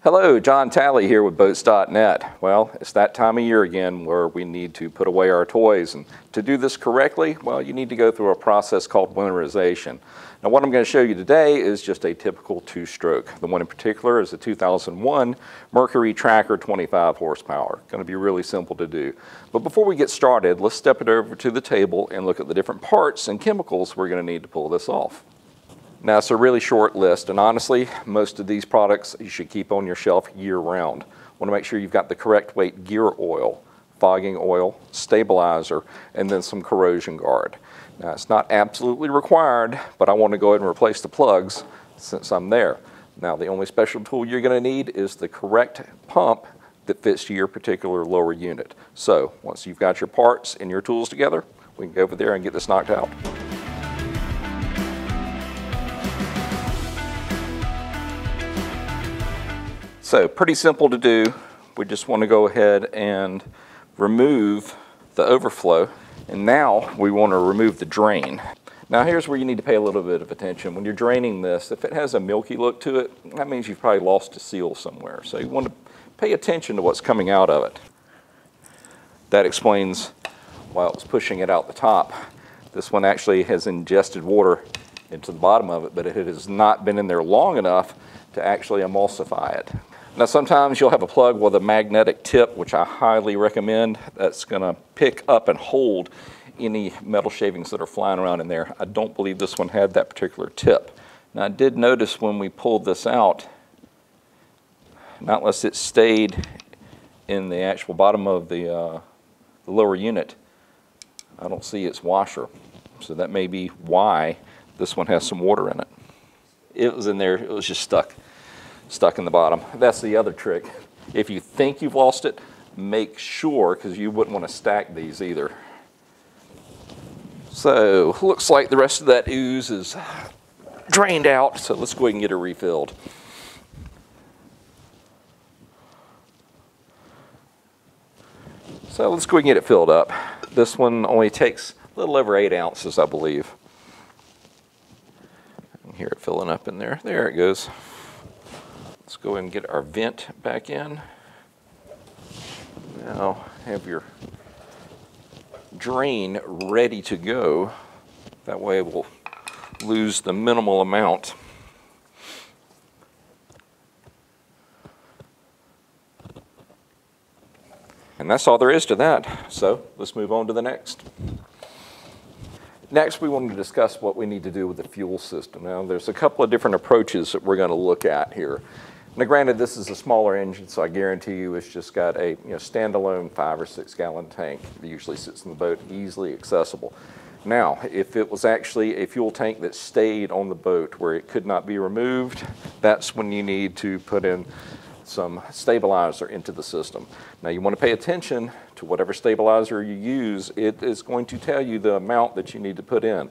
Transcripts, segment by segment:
Hello, John Talley here with Boats.net. Well, it's that time of year again where we need to put away our toys, and to do this correctly, well, you need to go through a process called winterization. Now, what I'm going to show you today is just a typical two-stroke. The one in particular is a 2001 Mercury Tracker 25 horsepower. Going to be really simple to do. But before we get started, let's step it over to the table and look at the different parts and chemicals we're going to need to pull this off. Now, it's a really short list, and honestly, most of these products you should keep on your shelf year-round. Want to make sure you've got the correct weight gear oil, fogging oil, stabilizer, and then some corrosion guard. Now, it's not absolutely required, but I want to go ahead and replace the plugs since I'm there. Now, the only special tool you're going to need is the correct pump that fits to your particular lower unit. So, once you've got your parts and your tools together, we can go over there and get this knocked out. So pretty simple to do. We just want to go ahead and remove the overflow, and now we want to remove the drain. Now here's where you need to pay a little bit of attention. When you're draining this, if it has a milky look to it, that means you've probably lost a seal somewhere. So you want to pay attention to what's coming out of it. That explains why it was pushing it out the top. This one actually has ingested water into the bottom of it, but it has not been in there long enough to actually emulsify it. Now, sometimes you'll have a plug with a magnetic tip, which I highly recommend. That's going to pick up and hold any metal shavings that are flying around in there. I don't believe this one had that particular tip. Now, I did notice when we pulled this out, not unless it stayed in the actual bottom of the lower unit, I don't see its washer. So that may be why this one has some water in it. It was in there, it was just stuck in the bottom. That's the other trick. If you think you've lost it, make sure, because you wouldn't want to stack these either. So, looks like the rest of that ooze is drained out, so let's go ahead and get it refilled. So let's go ahead and get it filled up. This one only takes a little over 8 ounces, I believe. I can hear it filling up in there. There it goes. Let's go ahead and get our vent back in. Now have your drain ready to go. That way we'll lose the minimal amount. And that's all there is to that. So let's move on to the next. Next, we want to discuss what we need to do with the fuel system. Now, there's a couple of different approaches that we're going to look at here. Now, granted, this is a smaller engine, so I guarantee you it's just got a standalone 5 or 6 gallon tank that usually sits in the boat, easily accessible. Now, if it was actually a fuel tank that stayed on the boat where it could not be removed, that's when you need to put in some stabilizer into the system. Now, you want to pay attention to whatever stabilizer you use. It is going to tell you the amount that you need to put in.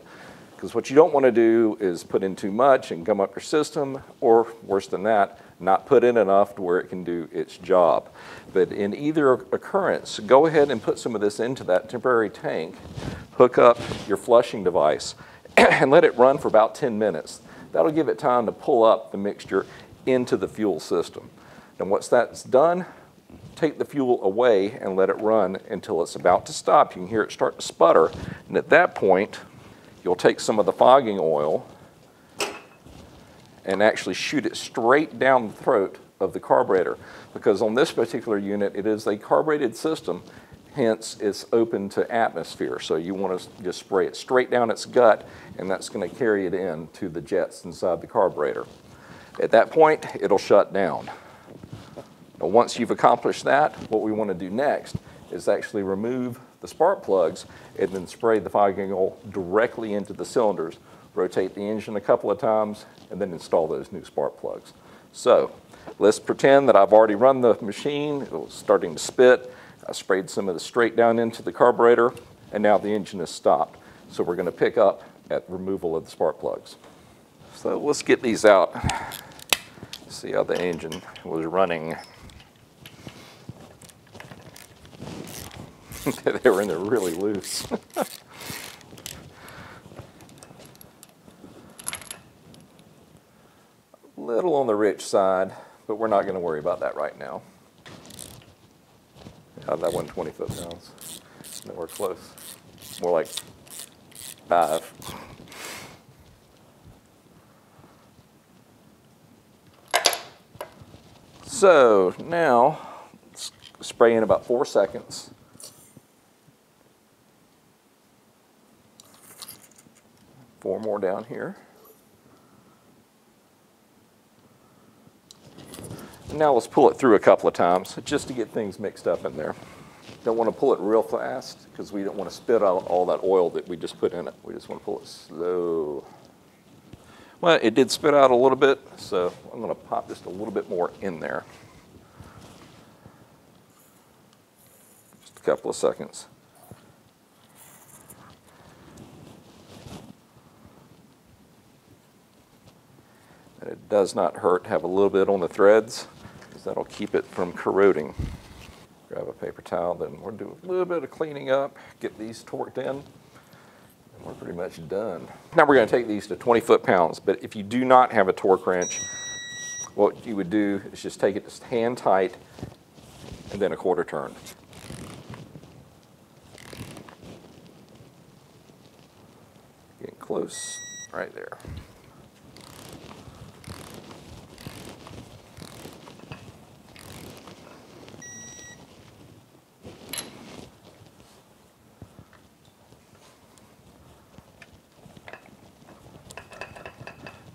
Because what you don't want to do is put in too much and gum up your system, or worse than that, not put in enough to where it can do its job. But in either occurrence, go ahead and put some of this into that temporary tank, hook up your flushing device, and let it run for about 10 minutes. That'll give it time to pull up the mixture into the fuel system. And once that's done, take the fuel away and let it run until it's about to stop. You can hear it start to sputter, and at that point, you'll take some of the fogging oil and actually shoot it straight down the throat of the carburetor, because on this particular unit, it is a carbureted system, hence it's open to atmosphere. So you want to just spray it straight down its gut, and that's going to carry it in to the jets inside the carburetor. At that point, it'll shut down. Now, once you've accomplished that, what we want to do next is actually remove the spark plugs and then spray the fogging oil directly into the cylinders, rotate the engine a couple of times, and then install those new spark plugs. So let's pretend that I've already run the machine. It was starting to spit. I sprayed some of the straight down into the carburetor, and now the engine is stopped. So we're going to pick up at removal of the spark plugs. So let's get these out. See how the engine was running. They were in there really loose. Little on the rich side. but we're not going to worry about that right now. That wasn't 20 foot-pounds. Nowhere close. More like 5. So now, spray in about 4 seconds. Four more down here. And now let's pull it through a couple of times just to get things mixed up in there. Don't want to pull it real fast because we don't want to spit out all that oil that we just put in it. We just want to pull it slow. Well, it did spit out a little bit, so I'm going to pop just a little bit more in there. Just a couple of seconds. And it does not hurt to have a little bit on the threads, because that'll keep it from corroding. Grab a paper towel, then we'll do a little bit of cleaning up, get these torqued in, and we're pretty much done. Now we're going to take these to 20 foot-pounds, but if you do not have a torque wrench, what you would do is just take it just hand tight and then a quarter turn. Getting close right there.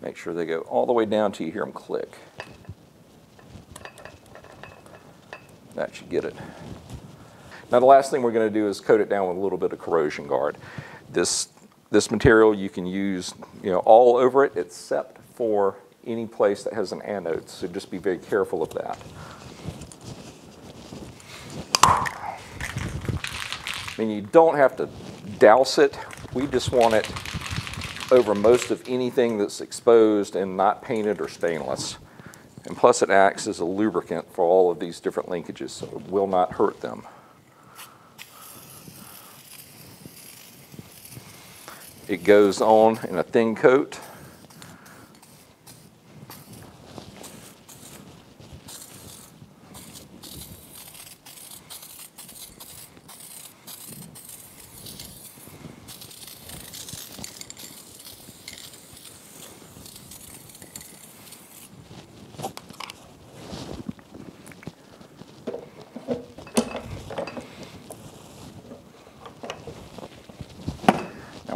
Make sure they go all the way down till you hear them click. That should get it. Now the last thing we're going to do is coat it down with a little bit of corrosion guard. This material you can use, all over it except for any place that has an anode, so just be very careful of that. I mean, you don't have to douse it. We just want it over most of anything that's exposed and not painted or stainless. And plus it acts as a lubricant for all of these different linkages, so it will not hurt them. It goes on in a thin coat.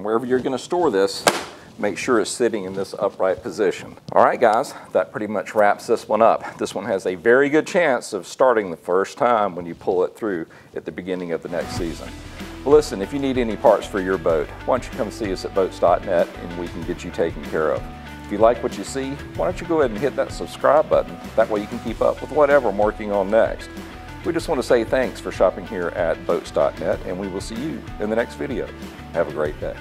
Wherever you're going to store this, make sure it's sitting in this upright position. All right, guys, that pretty much wraps this one up. This one has a very good chance of starting the first time when you pull it through at the beginning of the next season. Well, listen, if you need any parts for your boat, why don't you come see us at boats.net and we can get you taken care of. If you like what you see, why don't you go ahead and hit that subscribe button. That way you can keep up with whatever I'm working on next. We just want to say thanks for shopping here at boats.net, and we will see you in the next video. Have a great day.